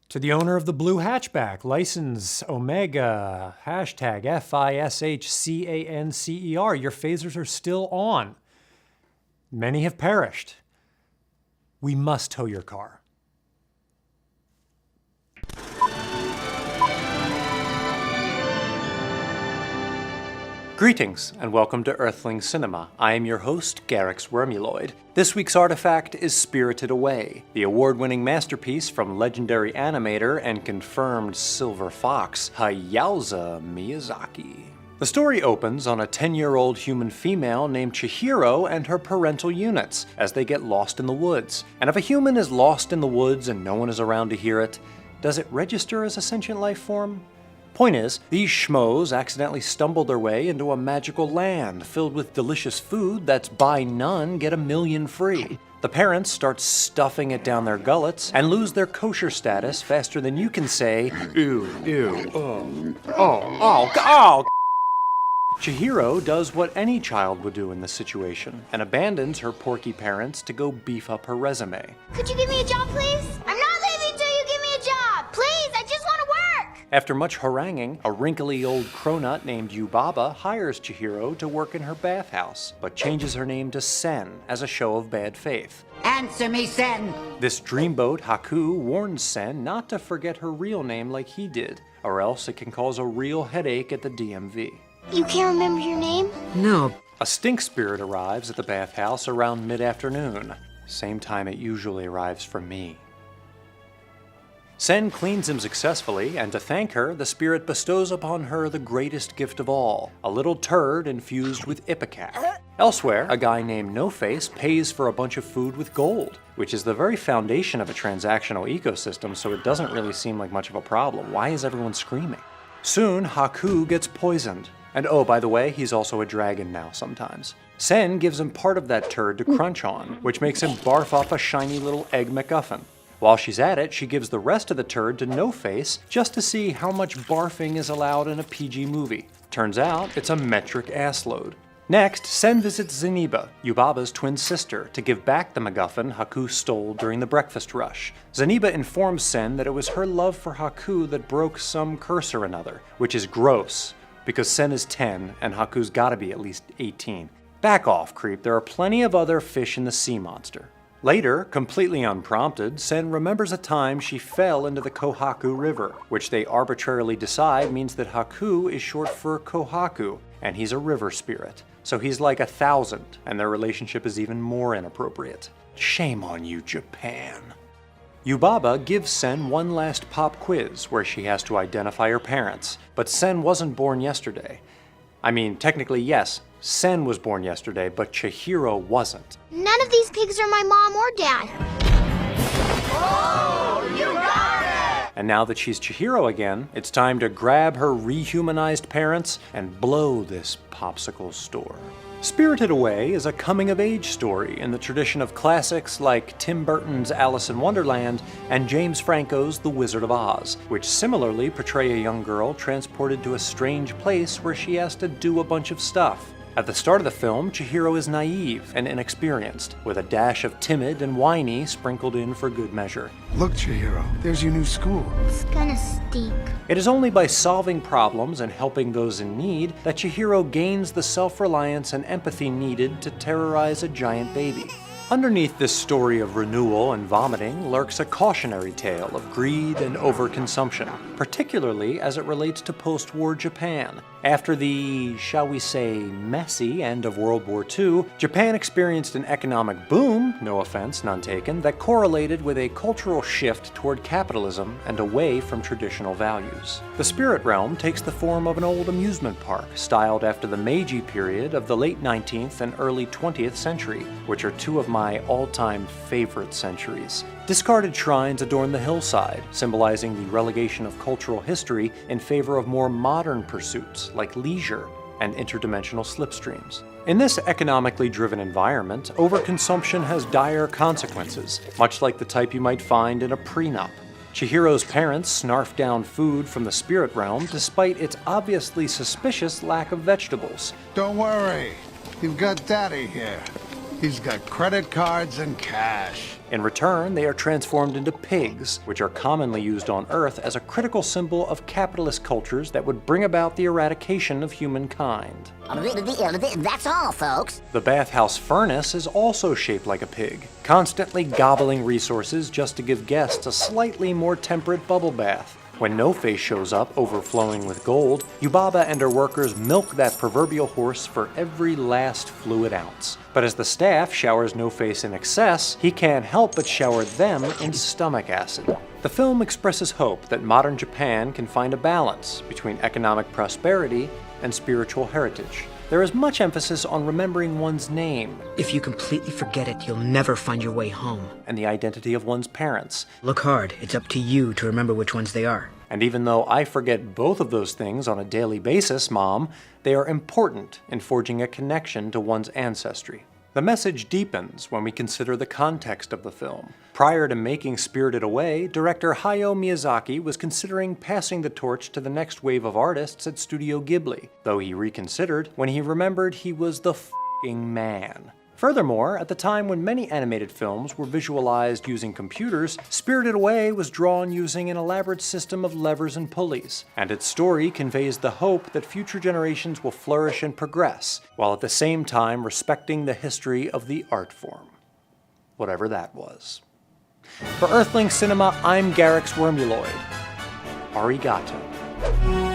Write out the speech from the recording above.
To the owner of the blue hatchback, license Omega, hashtag FISHCANCER, your phasers are still on. Many have perished. We must tow your car. Greetings, and welcome to Earthling Cinema. I am your host, Garyx Wormuloid. This week's artifact is Spirited Away, the award-winning masterpiece from legendary animator and confirmed Silver Fox, Hayao Miyazaki. The story opens on a 10-year-old human female named Chihiro and her parental units as they get lost in the woods. And if a human is lost in the woods and no one is around to hear it, does it register as a sentient life form? Point is, these schmoes accidentally stumbled their way into a magical land filled with delicious food that's buy none, get a million free. The parents start stuffing it down their gullets and lose their kosher status faster than you can say, ew, oh. Chihiro does what any child would do in this situation and abandons her porky parents to go beef up her resume. Could you give me a job, please? I'm not leaving till you give me a job! Please, I just want to work! After much haranguing, a wrinkly old cronut named Yubaba hires Chihiro to work in her bathhouse, but changes her name to Sen as a show of bad faith. Answer me, Sen! This dreamboat, Haku, warns Sen not to forget her real name like he did, or else it can cause a real headache at the DMV. You can't remember your name? No. A stink spirit arrives at the bathhouse around mid-afternoon, same time it usually arrives for me. Sen cleans him successfully, and to thank her, the spirit bestows upon her the greatest gift of all, a little turd infused with ipecac. Elsewhere, a guy named No Face pays for a bunch of food with gold, which is the very foundation of a transactional ecosystem, so it doesn't really seem like much of a problem. Why is everyone screaming? Soon, Haku gets poisoned. And oh, by the way, he's also a dragon now sometimes. Sen gives him part of that turd to crunch on, which makes him barf up a shiny little egg MacGuffin. While she's at it, she gives the rest of the turd to No Face just to see how much barfing is allowed in a PG movie. Turns out, it's a metric assload. Next, Sen visits Zeniba, Yubaba's twin sister, to give back the MacGuffin Haku stole during the breakfast rush. Zeniba informs Sen that it was her love for Haku that broke some curse or another, which is gross, because Sen is 10 and Haku's gotta be at least 18. Back off, creep, there are plenty of other fish in the sea monster. Later, completely unprompted, Sen remembers a time she fell into the Kohaku River, which they arbitrarily decide means that Haku is short for Kohaku, and he's a river spirit. So he's like 1,000, and their relationship is even more inappropriate. Shame on you, Japan. Yubaba gives Sen one last pop quiz where she has to identify her parents, but Sen wasn't born yesterday. I mean, technically yes, Sen was born yesterday, but Chihiro wasn't. None of these pigs are my mom or dad. Oh, you got it! And now that she's Chihiro again, it's time to grab her rehumanized parents and blow this popsicle store. Spirited Away is a coming-of-age story in the tradition of classics like Tim Burton's Alice in Wonderland and James Franco's The Wizard of Oz, which similarly portray a young girl transported to a strange place where she has to do a bunch of stuff. At the start of the film, Chihiro is naive and inexperienced, with a dash of timid and whiny sprinkled in for good measure. Look, Chihiro, there's your new school. It's gonna stink. It is only by solving problems and helping those in need that Chihiro gains the self-reliance and empathy needed to terrorize a giant baby. Underneath this story of renewal and vomiting lurks a cautionary tale of greed and overconsumption, particularly as it relates to post-war Japan. After the, shall we say, messy end of World War II, Japan experienced an economic boom, no offense, none taken, that correlated with a cultural shift toward capitalism and away from traditional values. The spirit realm takes the form of an old amusement park, styled after the Meiji period of the late 19th and early 20th century, which are two of my all-time favorite centuries. Discarded shrines adorn the hillside, symbolizing the relegation of cultural history in favor of more modern pursuits like leisure and interdimensional slipstreams. In this economically driven environment, overconsumption has dire consequences, much like the type you might find in a prenup. Chihiro's parents snarf down food from the spirit realm despite its obviously suspicious lack of vegetables. Don't worry, you've got Daddy here. He's got credit cards and cash. In return, they are transformed into pigs, which are commonly used on Earth as a critical symbol of capitalist cultures that would bring about the eradication of humankind. That's all, folks. The bathhouse furnace is also shaped like a pig, constantly gobbling resources just to give guests a slightly more temperate bubble bath. When No-Face shows up, overflowing with gold, Yubaba and her workers milk that proverbial horse for every last fluid ounce. But as the staff showers No-Face in excess, he can't help but shower them in stomach acid. The film expresses hope that modern Japan can find a balance between economic prosperity and spiritual heritage. There is much emphasis on remembering one's name. If you completely forget it, you'll never find your way home. And the identity of one's parents. Look hard. It's up to you to remember which ones they are. And even though I forget both of those things on a daily basis, Mom, they are important in forging a connection to one's ancestry. The message deepens when we consider the context of the film. Prior to making Spirited Away, director Hayao Miyazaki was considering passing the torch to the next wave of artists at Studio Ghibli, though he reconsidered when he remembered he was the f***ing man. Furthermore, at the time when many animated films were visualized using computers, Spirited Away was drawn using an elaborate system of levers and pulleys, and its story conveys the hope that future generations will flourish and progress, while at the same time respecting the history of the art form. Whatever that was. For Earthling Cinema, I'm Garyx Wormuloid. Arigato.